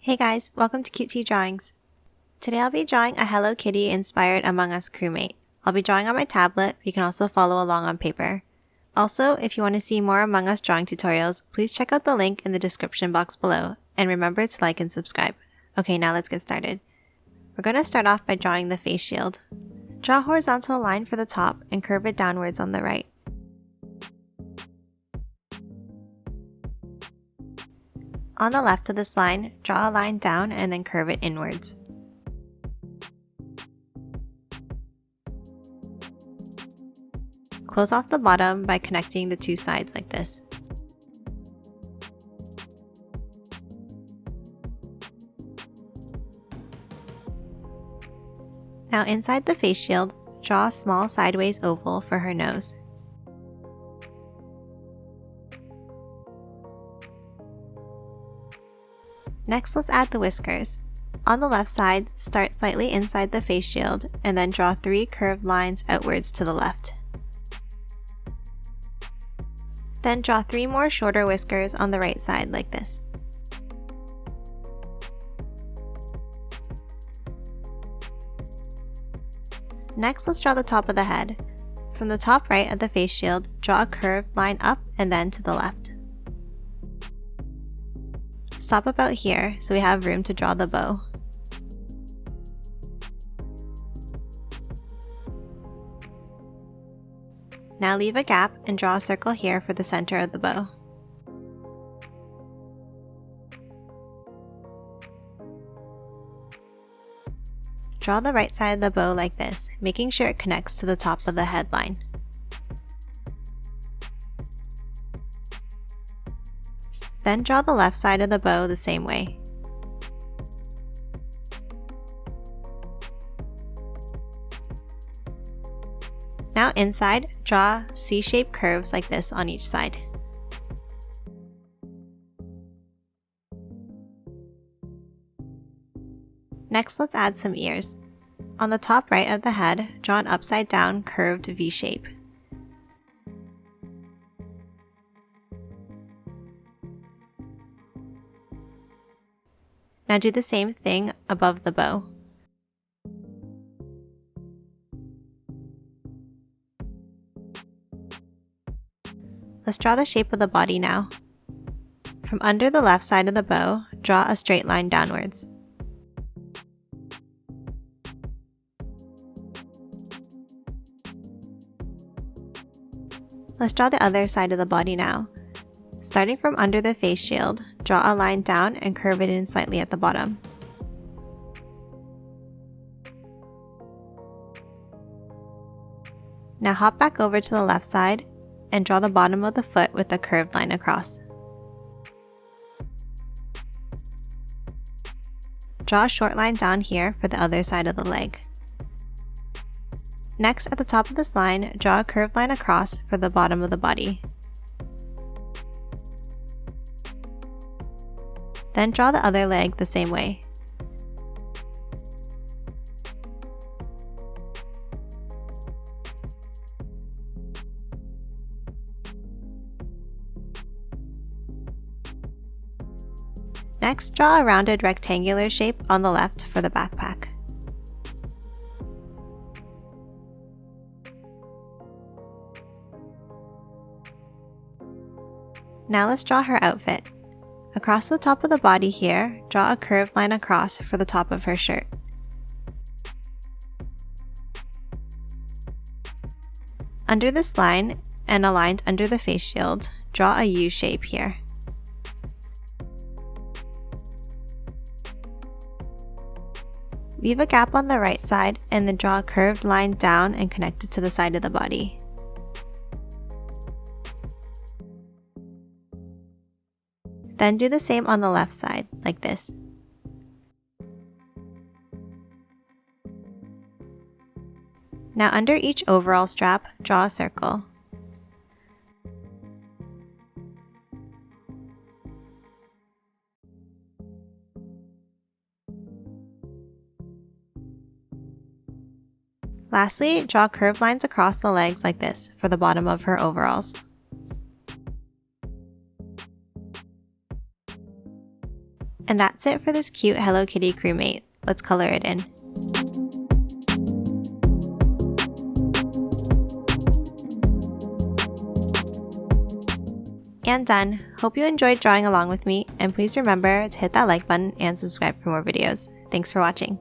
Hey guys, welcome to Cute Tea Drawings. Today I'll be drawing a Hello Kitty inspired Among Us crewmate. I'll be drawing on my tablet, but you can also follow along on paper. Also, if you want to see more Among Us drawing tutorials, please check out the link in the description box below, and remember to like and subscribe. Okay, now let's get started. We're going to start off by drawing the face shield. Draw a horizontal line for the top and curve it downwards on the right. On the left of this line, draw a line down and then curve it inwards. Close off the bottom by connecting the two sides like this. Now inside the face shield, draw a small sideways oval for her nose. Next, let's add the whiskers. On the left side, start slightly inside the face shield and then draw 3 curved lines outwards to the left. Then draw 3 more shorter whiskers on the right side like this. Next, let's draw the top of the head. From the top right of the face shield, draw a curved line up and then to the left. Stop about here so we have room to draw the bow. Now leave a gap and draw a circle here for the center of the bow. Draw the right side of the bow like this, making sure it connects to the top of the headline. Then draw the left side of the bow the same way. Now inside, draw C-shaped curves like this on each side. Next, let's add some ears. On the top right of the head, draw an upside down curved V shape. Now do the same thing above the bow. Let's draw the shape of the body now. From under the left side of the bow, draw a straight line downwards. Let's draw the other side of the body now. Starting from under the face shield, draw a line down and curve it in slightly at the bottom. Now hop back over to the left side and draw the bottom of the foot with a curved line across. Draw a short line down here for the other side of the leg. Next, at the top of this line, draw a curved line across for the bottom of the body. Then draw the other leg the same way. Next, draw a rounded rectangular shape on the left for the backpack. Now let's draw her outfit. Across the top of the body here, draw a curved line across for the top of her shirt. Under this line, and aligned under the face shield, draw a U shape here. Leave a gap on the right side and then draw a curved line down and connect it to the side of the body. Then do the same on the left side, like this. Now under each overall strap, draw a circle. Lastly, draw curved lines across the legs like this for the bottom of her overalls. And that's it for this cute Hello Kitty crewmate. Let's color it in. And done. Hope you enjoyed drawing along with me, and please remember to hit that like button and subscribe for more videos. Thanks for watching.